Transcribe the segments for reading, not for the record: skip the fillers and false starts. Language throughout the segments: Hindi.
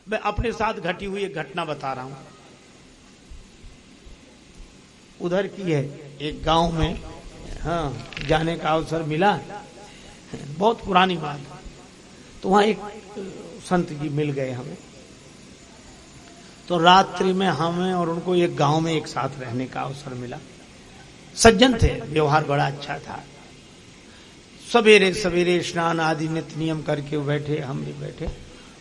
मैं अपने साथ घटी हुई एक घटना बता रहा हूं। उधर की है, एक गांव में जाने का अवसर मिला, बहुत पुरानी बात। तो वहां एक संत जी मिल गए हमें। तो रात्रि में हमें और उनको एक गांव में एक साथ रहने का अवसर मिला। सज्जन थे, व्यवहार बड़ा अच्छा था। सवेरे सवेरे स्नान आदि नित्य नियम करके बैठे, हम भी बैठे।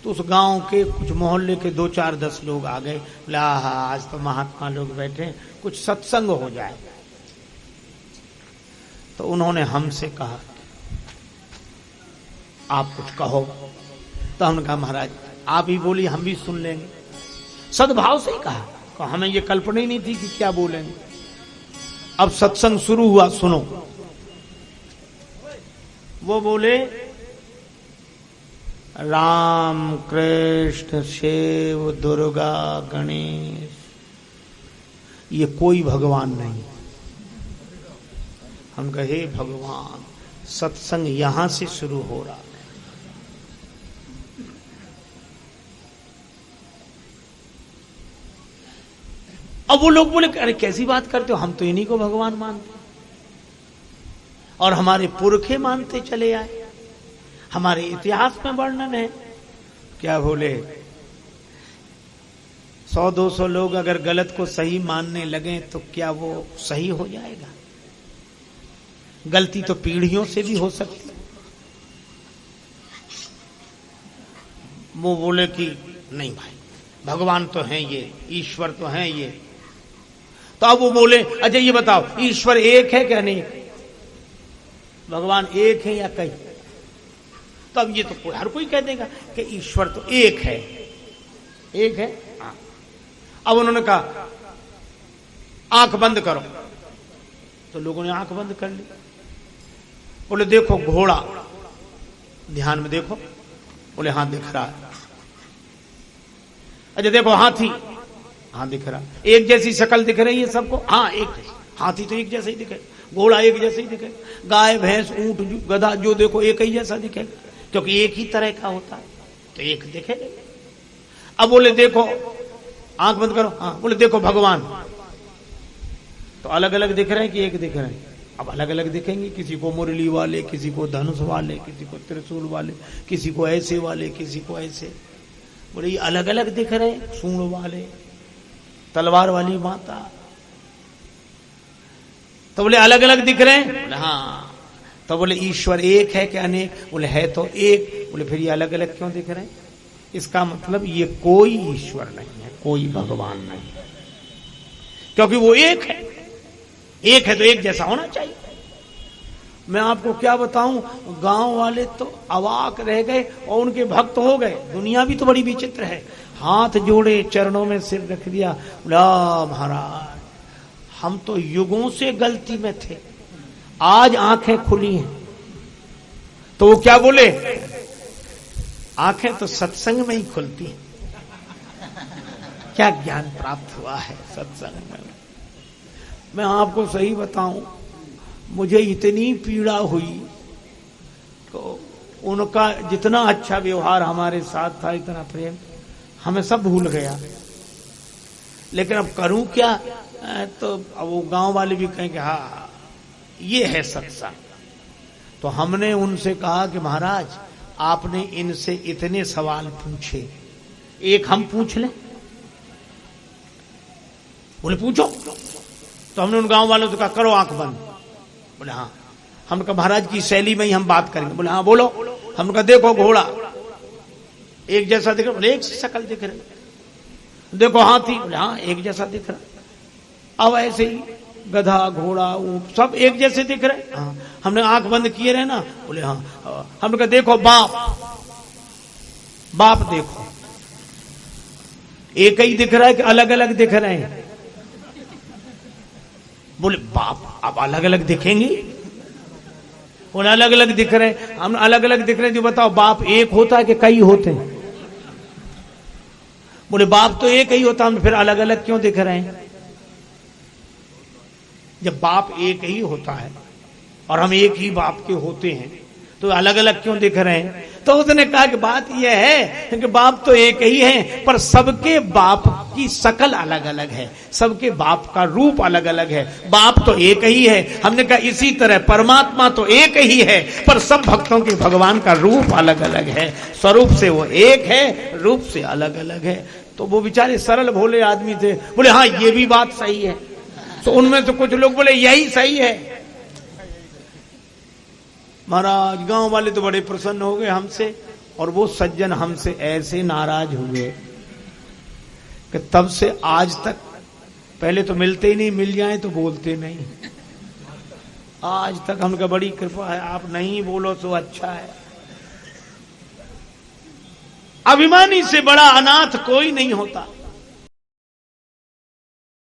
तो उस गांव के कुछ मोहल्ले के 2-4-10 लोग आ गए। बोले आज तो महात्मा लोग बैठे, कुछ सत्संग हो जाए। तो उन्होंने हमसे कहा आप कुछ कहो। तो हमने कहा महाराज आप ही बोली, हम भी सुन लेंगे। सद्भाव से ही कहा, तो हमें ये कल्पना ही नहीं थी कि क्या बोलेंगे। अब सत्संग शुरू हुआ, सुनो। वो बोले राम कृष्ण शिव दुर्गा गणेश, ये कोई भगवान नहीं। हम कहे भगवान, सत्संग यहां से शुरू हो रहा। अब वो लोग बोले अरे कैसी बात करते हो, हम तो इन्हीं को भगवान मानते और हमारे पुरखे मानते चले आए, हमारे इतिहास में वर्णन है। क्या बोले 100-200 लोग अगर गलत को सही मानने लगे तो क्या वो सही हो जाएगा? गलती तो पीढ़ियों से भी हो सकती है। वो बोले कि नहीं भाई, भगवान तो हैं ये, ईश्वर तो हैं ये। तो अब वो बोले अच्छा ये बताओ ईश्वर एक है क्या? नहीं। भगवान एक है या कई? तो अब ये तो हर कोई कह देगा कि ईश्वर तो एक है, एक है। अब उन्होंने कहा आंख बंद करो। तो लोगों ने आंख बंद कर ली। बोले देखो घोड़ा, ध्यान में देखो। बोले हाँ दिख रहा है। अच्छा देखो हाथी, हाँ दिख रहा। एक जैसी शक्ल दिख रही है सबको? हाँ एक जैसी। हाथी तो एक जैसा ही दिखे, घोड़ा एक जैसा ही दिखे, गाय भैंस ऊंट गधा जो देखो एक ही जैसा दिखे, क्योंकि एक ही तरह का होता है तो एक दिखे। अब बोले देखो, आंख बंद करो। हाँ। बोले देखो भगवान, तो अलग अलग दिख रहे हैं कि एक दिख रहे हैं? अब अलग अलग दिखेंगे, किसी को मुरली वाले, किसी को धनुष वाले, किसी को त्रिशूल वाले, किसी को ऐसे वाले, किसी को ऐसे। बोले ये अलग अलग दिख रहे हैं, सूंड वाले, तलवार वाली माता। तो बोले अलग अलग दिख रहे हैं? बोले हाँ। तो बोले ईश्वर एक है क्या अनेक? बोले है तो एक। बोले फिर ये अलग अलग क्यों दिख रहे हैं? इसका मतलब ये कोई ईश्वर नहीं है, कोई भगवान नहीं है, क्योंकि वो एक है। एक है तो एक जैसा होना चाहिए। मैं आपको क्या बताऊं, गांव वाले तो अवाक रह गए और उनके भक्त हो गए। दुनिया भी तो बड़ी विचित्र है। हाथ जोड़े, चरणों में सिर रख दिया, बोला महाराज हम तो युगों से गलती में थे, आज आंखें खुली हैं। तो वो क्या बोले, आंखें तो सत्संग में ही खुलती हैं। क्या ज्ञान प्राप्त हुआ है सत्संग में। मैं आपको सही बताऊं, मुझे इतनी पीड़ा हुई तो उनका जितना अच्छा व्यवहार हमारे साथ था, इतना प्रेम, हमें सब भूल गया। लेकिन अब करूं क्या? तो अब वो गांव वाले भी कहें कि हाँ ये है सत्संग। तो हमने उनसे कहा कि महाराज आपने इनसे इतने सवाल पूछे, एक हम पूछ लें? बोले पूछो। तो हमने उन गांव वालों से कहा करो आंख बंद। बोले हाँ। हमने कहा महाराज की शैली में ही हम बात करेंगे। बोले हाँ बोलो। हमने कहा देखो घोड़ा एक जैसा दिख रहा। बोले एक शक्ल दिख रही। देखो हाथी। बोले हाँ एक जैसा दिख रहा। अब ऐसे ही गधा घोड़ा ऊंट सब एक जैसे दिख रहे। हाँ। हमने आंख बंद किए रहे ना। बोले हाँ। हमने कहा देखो बाप, बाप देखो एक ही दिख रहा है कि अलग अलग दिख रहे हैं? बोले बाप अब अलग अलग दिखेंगे? बोले अलग अलग दिख रहे हैं। हम अलग अलग दिख रहे हैं। जो बताओ बाप एक होता है कि कई होते हैं? बोले बाप तो एक ही होता, हम फिर अलग अलग क्यों दिख रहे हैं? जब बाप एक ही होता है और हम एक ही बाप के होते हैं तो अलग अलग क्यों दिख रहे हैं? तो उसने कहा कि बात यह है कि बाप तो एक ही है, पर सबके बाप की शकल अलग अलग है, सबके बाप का रूप अलग अलग है। बाप तो एक ही है। हमने कहा इसी तरह परमात्मा तो एक ही है, पर सब भक्तों के भगवान का रूप अलग अलग है। स्वरूप से वो एक है, रूप से अलग अलग है। तो वो बेचारे सरल भोले आदमी थे, बोले हाँ ये भी बात सही है। तो उनमें तो कुछ लोग बोले यही सही है। महाराज गांव वाले तो बड़े प्रसन्न हो गए हमसे, और वो सज्जन हमसे ऐसे नाराज हुए कि तब से आज तक, पहले तो मिलते ही नहीं, मिल जाए तो बोलते नहीं, आज तक हमका बड़ी कृपा है, आप नहीं बोलो तो अच्छा है। अभिमानी से बड़ा अनाथ कोई नहीं होता।